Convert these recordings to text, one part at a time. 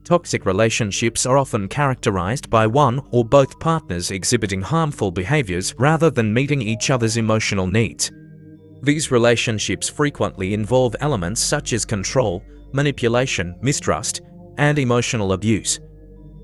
Toxic relationships are often characterized by one or both partners exhibiting harmful behaviors rather than meeting each other's emotional needs. These relationships frequently involve elements such as control, manipulation, mistrust, and emotional abuse.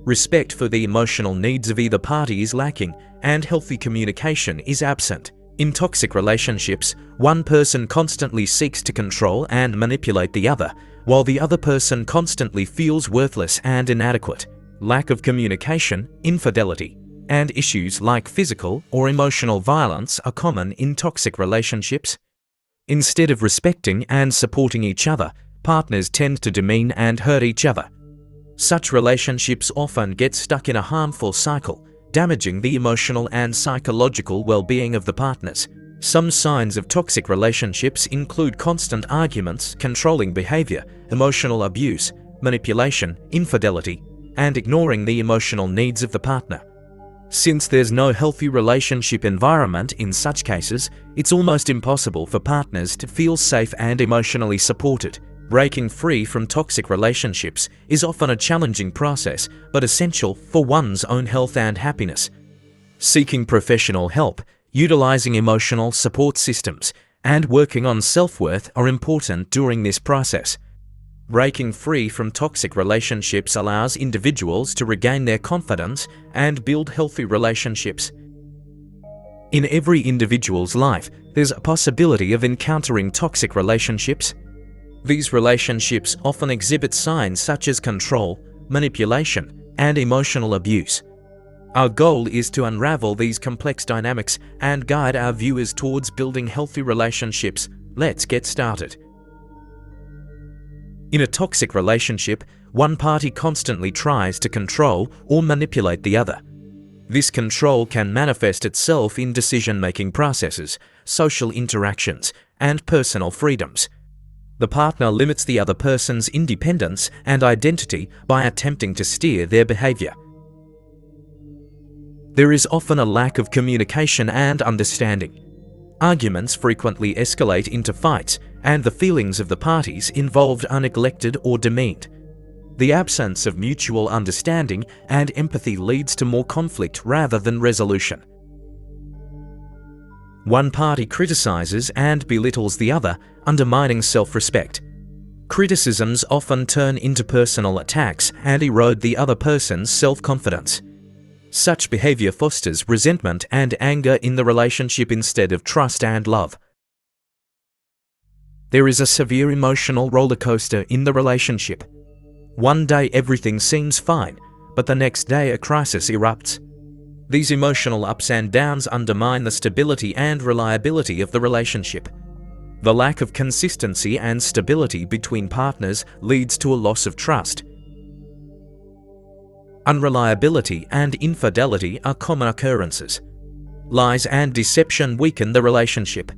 Respect for the emotional needs of either party is lacking, and healthy communication is absent. In toxic relationships, one person constantly seeks to control and manipulate the other, while the other person constantly feels worthless and inadequate. Lack of communication, infidelity, and issues like physical or emotional violence are common in toxic relationships. Instead of respecting and supporting each other, partners tend to demean and hurt each other. Such relationships often get stuck in a harmful cycle, damaging the emotional and psychological well-being of the partners. Some signs of toxic relationships include constant arguments, controlling behavior, emotional abuse, manipulation, infidelity, and ignoring the emotional needs of the partner. Since there's no healthy relationship environment in such cases, it's almost impossible for partners to feel safe and emotionally supported. Breaking free from toxic relationships is often a challenging process, but essential for one's own health and happiness. Seeking professional help, utilizing emotional support systems, and working on self-worth are important during this process. Breaking free from toxic relationships allows individuals to regain their confidence and build healthy relationships. In every individual's life, there's a possibility of encountering toxic relationships. These relationships often exhibit signs such as control, manipulation, and emotional abuse. Our goal is to unravel these complex dynamics and guide our viewers towards building healthy relationships. Let's get started. In a toxic relationship, one party constantly tries to control or manipulate the other. This control can manifest itself in decision-making processes, social interactions, and personal freedoms. The partner limits the other person's independence and identity by attempting to steer their behavior. There is often a lack of communication and understanding. Arguments frequently escalate into fights, and the feelings of the parties involved are neglected or demeaned. The absence of mutual understanding and empathy leads to more conflict rather than resolution. One party criticizes and belittles the other, undermining self-respect. Criticisms often turn into personal attacks and erode the other person's self-confidence. Such behavior fosters resentment and anger in the relationship instead of trust and love. There is a severe emotional roller coaster in the relationship. One day everything seems fine, but the next day a crisis erupts. These emotional ups and downs undermine the stability and reliability of the relationship. The lack of consistency and stability between partners leads to a loss of trust. Unreliability and infidelity are common occurrences. Lies and deception weaken the relationship.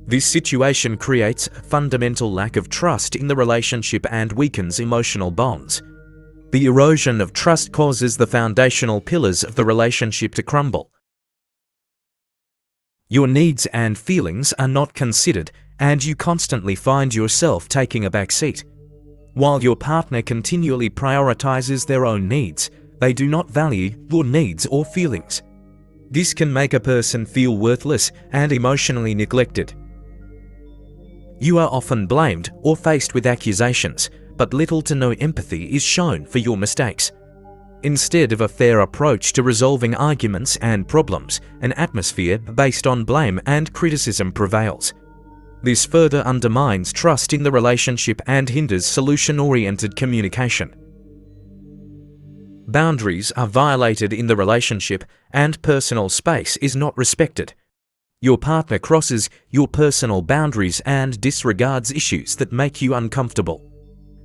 This situation creates a fundamental lack of trust in the relationship and weakens emotional bonds. The erosion of trust causes the foundational pillars of the relationship to crumble. Your needs and feelings are not considered, and you constantly find yourself taking a back seat. While your partner continually prioritizes their own needs, they do not value your needs or feelings. This can make a person feel worthless and emotionally neglected. You are often blamed or faced with accusations, but little to no empathy is shown for your mistakes. Instead of a fair approach to resolving arguments and problems, an atmosphere based on blame and criticism prevails. This further undermines trust in the relationship and hinders solution-oriented communication. Boundaries are violated in the relationship, and personal space is not respected. Your partner crosses your personal boundaries and disregards issues that make you uncomfortable.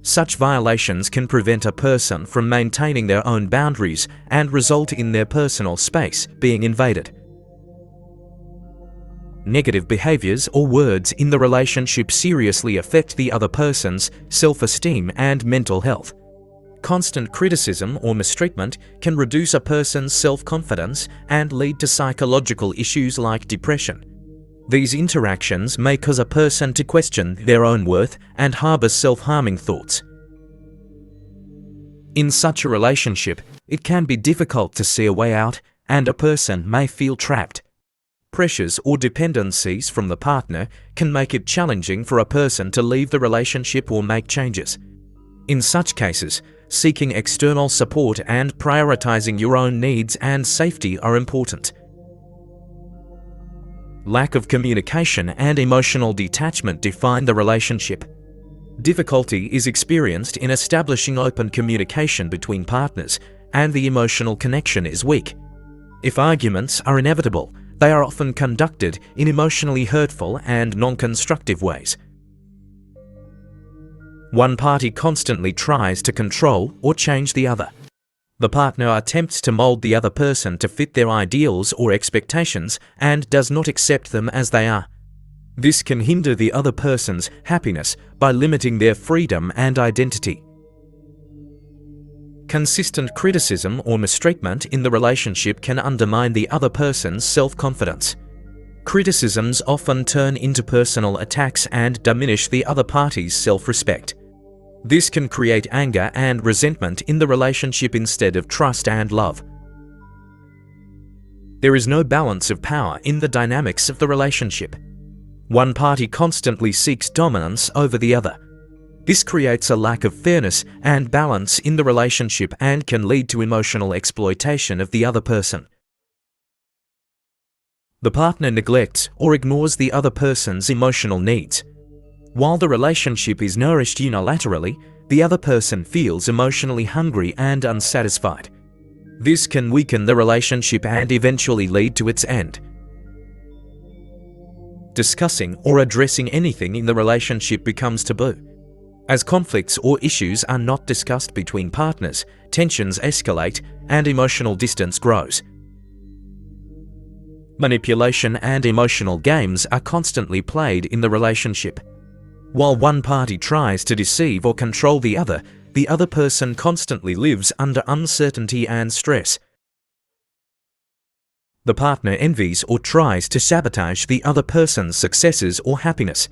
Such violations can prevent a person from maintaining their own boundaries and result in their personal space being invaded. Negative behaviors or words in the relationship seriously affect the other person's self-esteem and mental health. Constant criticism or mistreatment can reduce a person's self-confidence and lead to psychological issues like depression. These interactions may cause a person to question their own worth and harbor self-harming thoughts. In such a relationship, it can be difficult to see a way out, and a person may feel trapped. Pressures or dependencies from the partner can make it challenging for a person to leave the relationship or make changes. In such cases, seeking external support and prioritizing your own needs and safety are important. Lack of communication and emotional detachment define the relationship. Difficulty is experienced in establishing open communication between partners, and the emotional connection is weak. If arguments are inevitable, they are often conducted in emotionally hurtful and non-constructive ways. One party constantly tries to control or change the other. The partner attempts to mold the other person to fit their ideals or expectations and does not accept them as they are. This can hinder the other person's happiness by limiting their freedom and identity. Consistent criticism or mistreatment in the relationship can undermine the other person's self-confidence. Criticisms often turn into personal attacks and diminish the other party's self-respect. This can create anger and resentment in the relationship instead of trust and love. There is no balance of power in the dynamics of the relationship. One party constantly seeks dominance over the other. This creates a lack of fairness and balance in the relationship and can lead to emotional exploitation of the other person. The partner neglects or ignores the other person's emotional needs. While the relationship is nourished unilaterally, the other person feels emotionally hungry and unsatisfied. This can weaken the relationship and eventually lead to its end. Discussing or addressing anything in the relationship becomes taboo. As conflicts or issues are not discussed between partners, tensions escalate and emotional distance grows. Manipulation and emotional games are constantly played in the relationship. While one party tries to deceive or control the other person constantly lives under uncertainty and stress. The partner envies or tries to sabotage the other person's successes or happiness.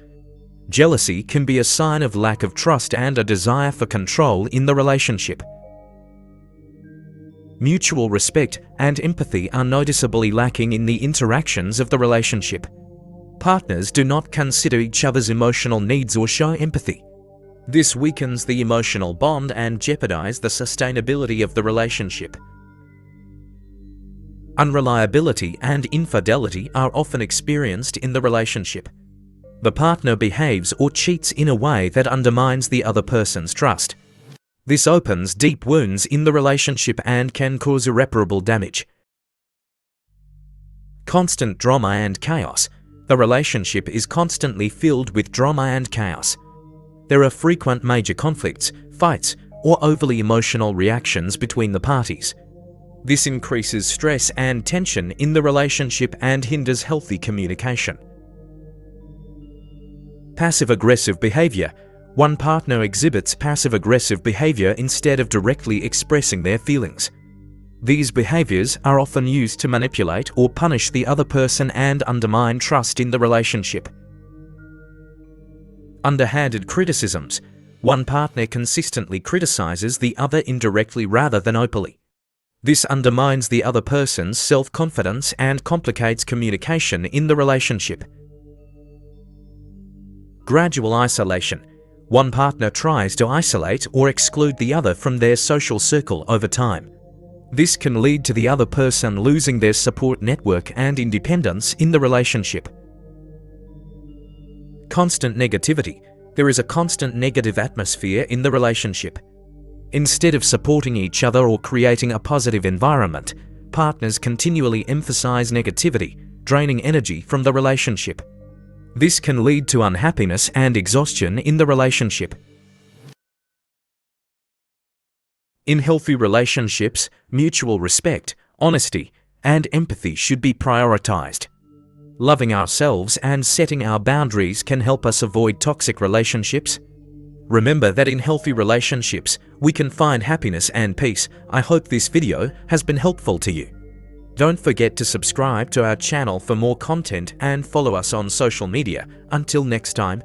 Jealousy can be a sign of lack of trust and a desire for control in the relationship. Mutual respect and empathy are noticeably lacking in the interactions of the relationship. Partners do not consider each other's emotional needs or show empathy. This weakens the emotional bond and jeopardizes the sustainability of the relationship. Unreliability and infidelity are often experienced in the relationship. The partner behaves or cheats in a way that undermines the other person's trust. This opens deep wounds in the relationship and can cause irreparable damage. Constant drama and chaos. The relationship is constantly filled with drama and chaos. There are frequent major conflicts, fights, or overly emotional reactions between the parties. This increases stress and tension in the relationship and hinders healthy communication. Passive-aggressive behavior. One partner exhibits passive-aggressive behavior instead of directly expressing their feelings. These behaviors are often used to manipulate or punish the other person and undermine trust in the relationship. Underhanded criticisms. One partner consistently criticizes the other indirectly rather than openly. This undermines the other person's self-confidence and complicates communication in the relationship. Gradual isolation. One partner tries to isolate or exclude the other from their social circle over time. This can lead to the other person losing their support network and independence in the relationship. Constant negativity. There is a constant negative atmosphere in the relationship. Instead of supporting each other or creating a positive environment, partners continually emphasize negativity, draining energy from the relationship. This can lead to unhappiness and exhaustion in the relationship. In healthy relationships, mutual respect, honesty, and empathy should be prioritized. Loving ourselves and setting our boundaries can help us avoid toxic relationships. Remember that in healthy relationships, we can find happiness and peace. I hope this video has been helpful to you. Don't forget to subscribe to our channel for more content and follow us on social media. Until next time,